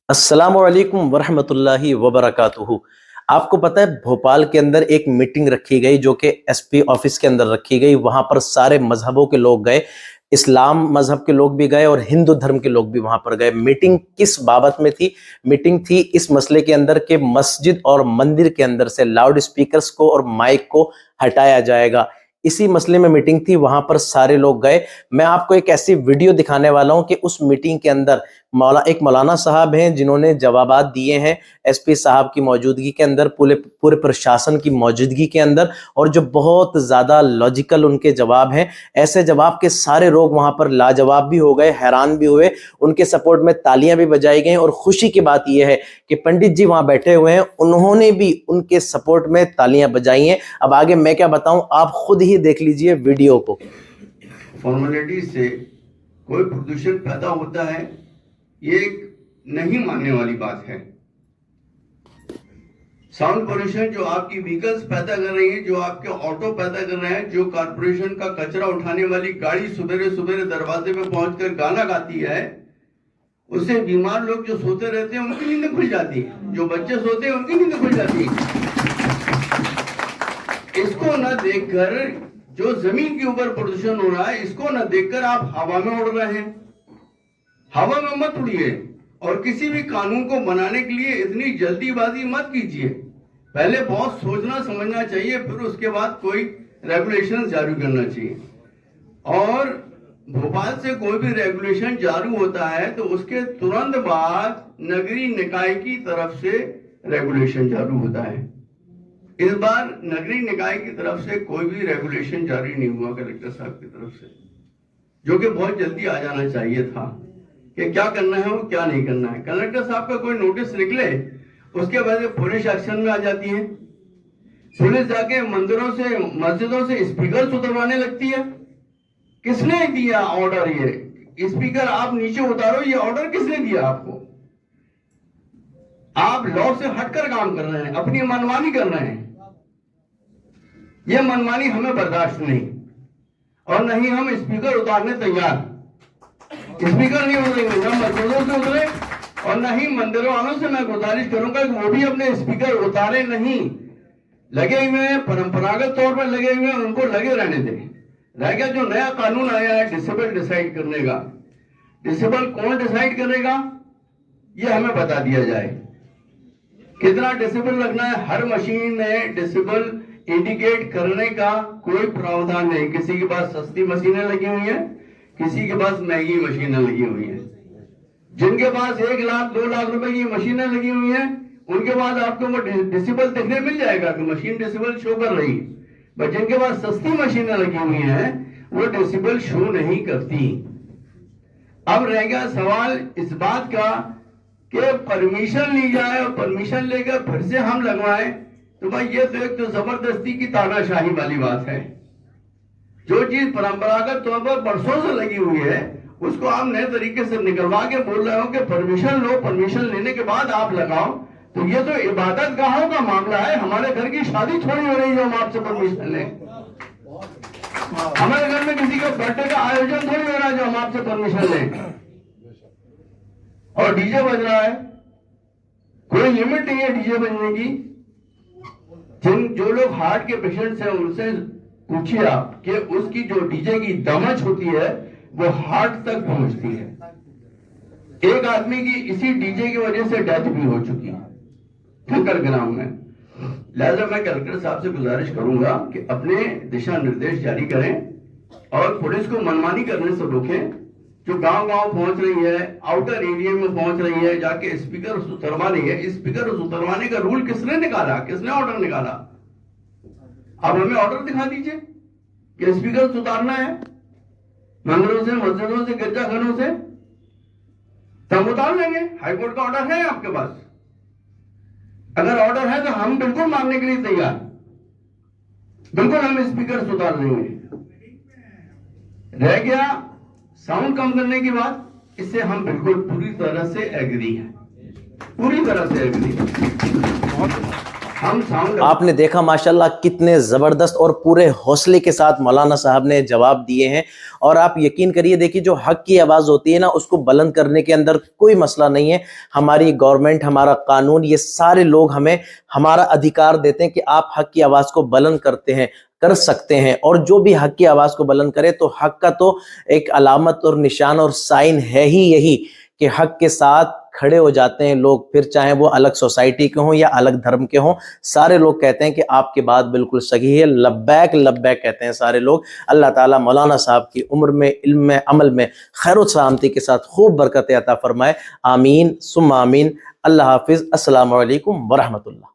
अस्सलामु अलैकुम वरहमतुल्लाहि वबरकातुहू। आपको पता है भोपाल के अंदर एक मीटिंग रखी गई जो कि एसपी ऑफिस के अंदर रखी गई। वहां पर सारे मजहबों के लोग गए, इस्लाम मजहब के लोग भी गए और हिंदू धर्म के लोग भी वहां पर गए। मीटिंग किस बाबत में थी? मीटिंग थी इस मसले के अंदर के मस्जिद और मंदिर के अंदर से लाउड स्पीकर्स को और माइक को हटाया जाएगा। इसी मसले में मीटिंग थी, वहां पर सारे लोग गए। मैं आपको एक ऐसी वीडियो दिखाने वाला हूं कि उस मीटिंग के अंदर एक मौलाना साहब हैं जिन्होंने जवाबात दिए हैं एसपी साहब की मौजूदगी के अंदर, पूरे पूरे प्रशासन की मौजूदगी के अंदर, और जो बहुत ज़्यादा लॉजिकल उनके जवाब हैं। ऐसे जवाब के सारे लोग वहां पर लाजवाब भी हो गए, हैरान भी हुए, उनके सपोर्ट में तालियां भी बजाई गई। और खुशी की बात यह है कि पंडित जी वहां बैठे हुए हैं, उन्होंने भी उनके सपोर्ट में तालियां बजाई हैं। अब आगे मैं क्या बताऊं, आप खुद ही देख लीजिए वीडियो को। फॉर्मेलिटी से कोई प्रदूषण पैदा होता है, ये एक नहीं मानने वाली बात है। साउंड पोल्यूशन जो आपकी व्हीकल्स पैदा कर रही है, जो आपके ऑटो पैदा कर रहे हैं, जो कारपोरेशन का कचरा उठाने वाली गाड़ी सुबेरे सुबेरे दरवाजे पे पहुंचकर गाना गाती है, उससे बीमार लोग जो सोते रहते हैं उनकी नींद खुल जाती है, जो बच्चे सोते हैं उनकी नींद खुल जाती है। इसको न देखकर जो जमीन के ऊपर प्रदूषण हो रहा है, इसको न देखकर आप हवा में उड़ रहे हैं। हवा में मत उड़िए और किसी भी कानून को बनाने के लिए इतनी जल्दीबाजी मत कीजिए। पहले बहुत सोचना समझना चाहिए, फिर उसके बाद कोई रेगुलेशन जारी करना चाहिए। और भोपाल से कोई भी रेगुलेशन जारी होता है तो उसके तुरंत बाद नगरीय निकाय की तरफ से रेगुलेशन जारी होता है। इस बार नगरीय निकाय की तरफ से कोई भी रेगुलेशन जारी नहीं हुआ कलेक्टर साहब की तरफ से, जो कि बहुत जल्दी आ जाना चाहिए था कि क्या करना है और क्या नहीं करना है। कलेक्टर साहब का कोई नोटिस निकले, उसके बाद पुलिस एक्शन में आ जाती है। पुलिस जाके मंदिरों से मस्जिदों से स्पीकर उतरवाने लगती है। किसने दिया ऑर्डर? ये स्पीकर आप नीचे उतारो, ये ऑर्डर किसने दिया आपको? आप लॉ से हटकर काम कर रहे हैं, अपनी मनमानी कर रहे हैं। यह मनमानी हमें बर्दाश्त नहीं, और नहीं हम स्पीकर उतारने तैयार। स्पीकर नहीं उतरेंगे, न मस्जिदों से उतरे और न ही मंदिरों वालों से मैं गुजारिश करूंगा कि वो भी अपने स्पीकर उतारे नहीं। लगे हुए हैं, परंपरागत तौर पर लगे हुए हैं, उनको लगे रहने दें। रह गया जो नया कानून आया है डिसेबल डिसाइड करने का, डिसेबल कौन डिसाइड करेगा ये हमें बता दिया जाए। कितना डिसेबल लगना है, हर मशीन में डिसेबल इंडिकेट करने का कोई प्रावधान नहीं। किसी के पास सस्ती मशीनें लगी हुई हैं, किसी के पास महंगी मशीनें लगी हुई हैं। जिनके पास 1 लाख 2 लाख रुपए की मशीनें लगी हुई हैं, उनके पास आपको वो डिसेबल देखने मिल जाएगा कि मशीन डिसेबल शो कर रही है। पर जिनके पास सस्ती मशीनें लगी हुई हैं, वो डिसेबल शो नहीं करती। अब रह गया सवाल इस बात का कि परमिशन ली जाए और परमिशन लेकर फिर से हम लगवाएं, तो भाई ये तो एक तो जबरदस्ती की तानाशाही वाली बात है। जो चीज परंपरागत तौर पर बरसों से लगी हुई है, उसको आप नए तरीके से निकलवा के बोल रहे हो कि परमिशन लो, परमिशन लेने के बाद आप लगाओ। तो ये तो इबादत गाहों का मामला है। हमारे घर की शादी थोड़ी हो रही है हम आपसे परमिशन लें। हमारे घर में किसी का बर्थडे का आयोजन थोड़ी हो रहा है जो हम आपसे परमिशन लें। और डीजे बज रहा है, कोई लिमिट नहीं है डीजे बजने की। जो लोग हार्ट के पेशेंट्स हैं उनसे पूछिए आप कि उसकी जो डीजे की दमच होती है वो हार्ट तक पहुंचती है। एक आदमी की इसी डीजे की वजह से डेथ भी हो चुकी है ठक्कर ग्राम में। लिहाजा मैं कलेक्टर साहब से गुजारिश करूंगा कि अपने दिशा निर्देश जारी करें और पुलिस को मनमानी करने से रोकें। जो गांव गांव पहुंच रही है, आउटर एरिया में पहुंच रही है, जाके स्पीकर उतरवा रही है। स्पीकर उतरवाने का रूल किसने निकाला? किसने ऑर्डर निकाला? आप हमें ऑर्डर दिखा दीजिए कि स्पीकर उतारना है मंदिरों से, मस्जिदों से, गिरजाघरों से, तब उतार लेंगे। हाईकोर्ट का ऑर्डर है आपके पास? अगर ऑर्डर है तो हम बिल्कुल मानने के लिए तैयार, बिल्कुल हम स्पीकर उतार देंगे। रह गया साउंड कम करने की बात, इससे हम बिल्कुल पूरी तरह से एग्री हैं, पूरी तरह से एग्री हैं। हम साउंड आपने देखा माशाल्लाह कितने ज़बरदस्त और पूरे हौसले के साथ मौलाना साहब ने जवाब दिए हैं। और आप यकीन करिए, देखिए जो हक की आवाज़ होती है ना, उसको बुलंद करने के अंदर कोई मसला नहीं है। हमारी गवर्नमेंट, हमारा कानून, ये सारे लोग हमें हमारा अधिकार देते हैं कि आप हक की आवाज़ को बुलंद कर सकते हैं। और जो भी हक की आवाज़ को बुलंद करे तो हक का तो एक अलामत और निशान और साइन है ही यही कि हक के साथ खड़े हो जाते हैं लोग, फिर चाहे वो अलग सोसाइटी के हों या अलग धर्म के हों, सारे लोग कहते हैं कि आपकी बात बिल्कुल सही है, लब्बैक लब्बैक कहते हैं सारे लोग। अल्लाह ताला मौलाना साहब की उम्र में, इल्म में, अमल में खैर व सलामती के साथ खूब बरकत अता फरमाए। आमीन सुम्मा आमीन। अल्लाह हाफिज़। अस्सलामु अलैकुम व रहमतुल्लाह।